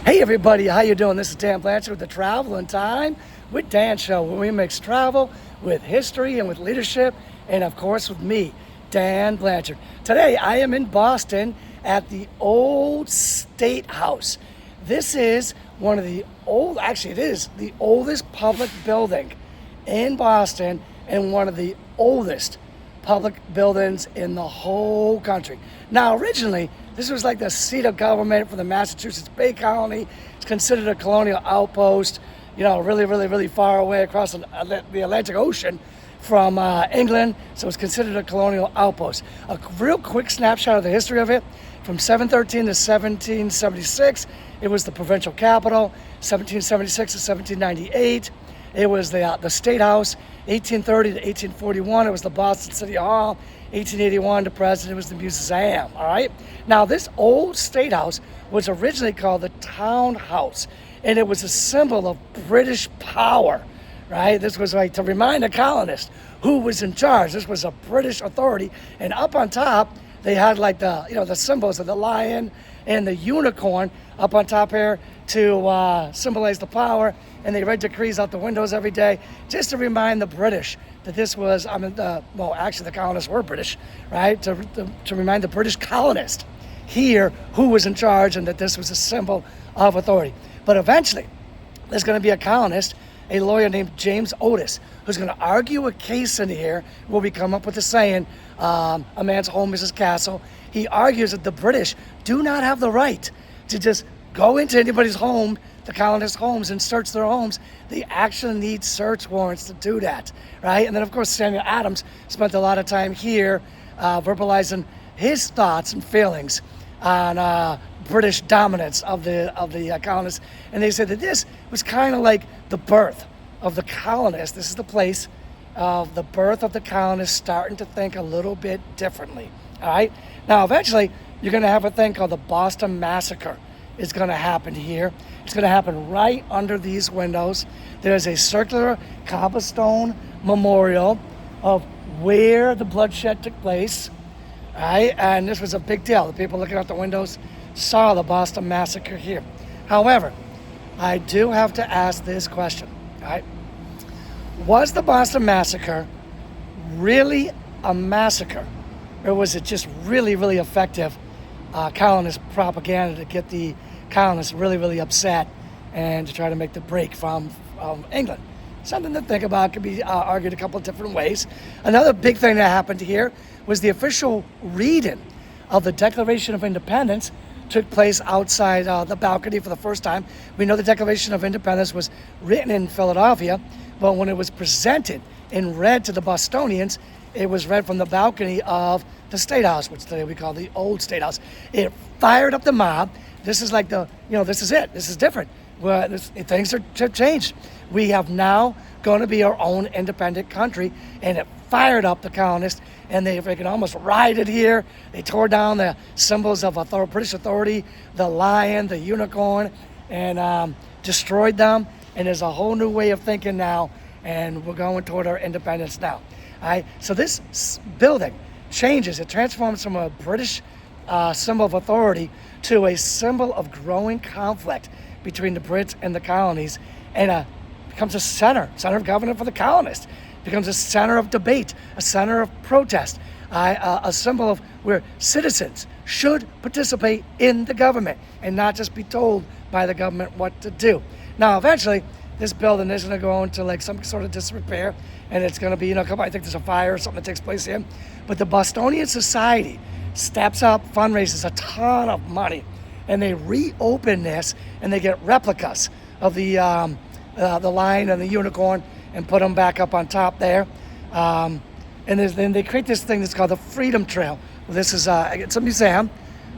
Hey everybody, how you doing? This is Dan Blanchard with the Travel in Time with Dan Show, where we mix travel with history and with leadership, and of course with me, Dan Blanchard. Today I am in Boston at the Old State House. This is one of the it is the oldest public building in Boston and one of the oldest public buildings in the whole country. Now originally, this was like the seat of government for the Massachusetts Bay Colony. It's considered a colonial outpost, really far away across the Atlantic Ocean from England. So it's considered a colonial outpost. A real quick snapshot of the history of it. From 713 to 1776, it was the provincial capital. 1776 to 1798, it was the State House. 1830 to 1841, it was the Boston City Hall. 1881 to present, it was the museum. All right. Now, this old State House was originally called the Town House, and it was a symbol of British power. Right. This was like to remind the colonists who was in charge. This was a British authority, and up on top they had like the symbols of the lion and the unicorn up on top here to symbolize the power. And they read decrees out the windows every day just to remind the British that this was, actually the colonists were British, right? To remind the British colonists here who was in charge and that this was a symbol of authority. But eventually, there's going to be a colonist, a lawyer named James Otis, who's going to argue a case in here where we come up with the saying, a man's home is his castle. He argues that the British do not have the right to just go into anybody's home, the colonists' homes, and search their homes. They actually need search warrants to do that, right? And then, of course, Samuel Adams spent a lot of time here verbalizing his thoughts and feelings on British dominance of the colonists. And they said that this was kind of like the birth of the colonists. This is the place of the birth of the colonists starting to think a little bit differently, all right? Now, eventually, you're going to have a thing called the Boston Massacre. Is going to happen here. It's going to happen right under these windows. There's a circular cobblestone memorial of where the bloodshed took place, right? And this was a big deal. The people looking out the windows saw the Boston Massacre here. However, I do have to ask this question, right? Was the Boston Massacre really a massacre, or was it just really effective colonist propaganda to get the colonists really upset and to try to make the break from England? Something to think about. Could be argued a couple of different ways. Another big thing that happened here was the official reading of the Declaration of Independence took place outside the balcony for the first time. We know the Declaration of Independence was written in Philadelphia, but when it was presented and read to the Bostonians, it was read from the balcony of the State House, which today we call the Old State House. It fired up the mob. This is like this is it. This is different. Things have changed. We have now going to be our own independent country, and it fired up the colonists, and they freaking almost rioted here. They tore down the symbols of British authority, the lion, the unicorn, and destroyed them. And there's a whole new way of thinking now, and we're going toward our independence now. All right, so this building changes. It transforms from a British symbol of authority to a symbol of growing conflict between the Brits and the colonies, and becomes a center of government for the colonists. Becomes a center of debate, a center of protest, a symbol of where citizens should participate in the government and not just be told by the government what to do. Now, eventually, this building is going to go into like some sort of disrepair, and it's going to be, I think there's a fire or something that takes place here. But the Bostonian Society steps up, fundraises a ton of money, and they reopen this, and they get replicas of the lion and the unicorn and put them back up on top there. And then they create this thing that's called the Freedom Trail. This is it's a museum.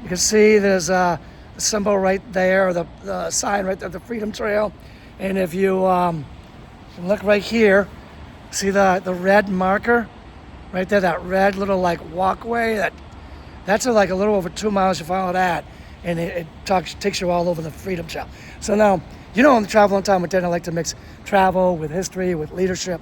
You can see there's a symbol right there, or the sign right there, the Freedom Trail. And if you look right here, see the red marker right there, that red little like walkway, that's like a little over 2 miles. You follow that, and it takes you all over the Freedom Trail. So now, on the Travel in Time with Dan, I like to mix travel with history, with leadership.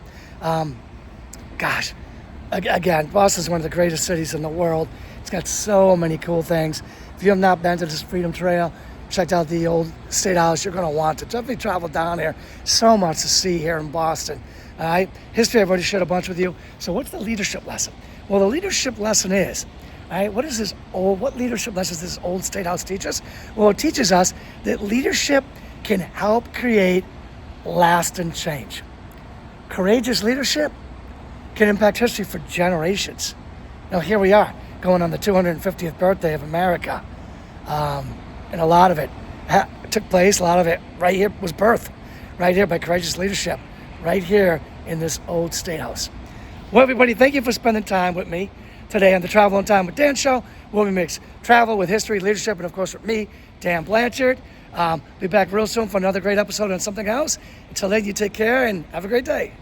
Again, Boston is one of the greatest cities in the world. It's got so many cool things. If you have not been to this Freedom Trail, checked out the old State House, you're going to want to definitely travel down here. So much to see here in Boston. All right, history I've already shared a bunch with you. So what's the leadership lesson? Well, the leadership lesson is, all right, what leadership lessons does this old State House teach us? Well, it teaches us that leadership can help create lasting change. Courageous leadership can impact history for generations. Now, here we are, going on the 250th birthday of America. And a lot of it took place, a lot of it right here was birthed, right here by courageous leadership, right here in this old State House. Well, everybody, thank you for spending time with me today on the Travel on Time with Dan show, where we mix travel with history, leadership, and of course with me, Dan Blanchard. Be back real soon for another great episode on something else. Until then, you take care and have a great day.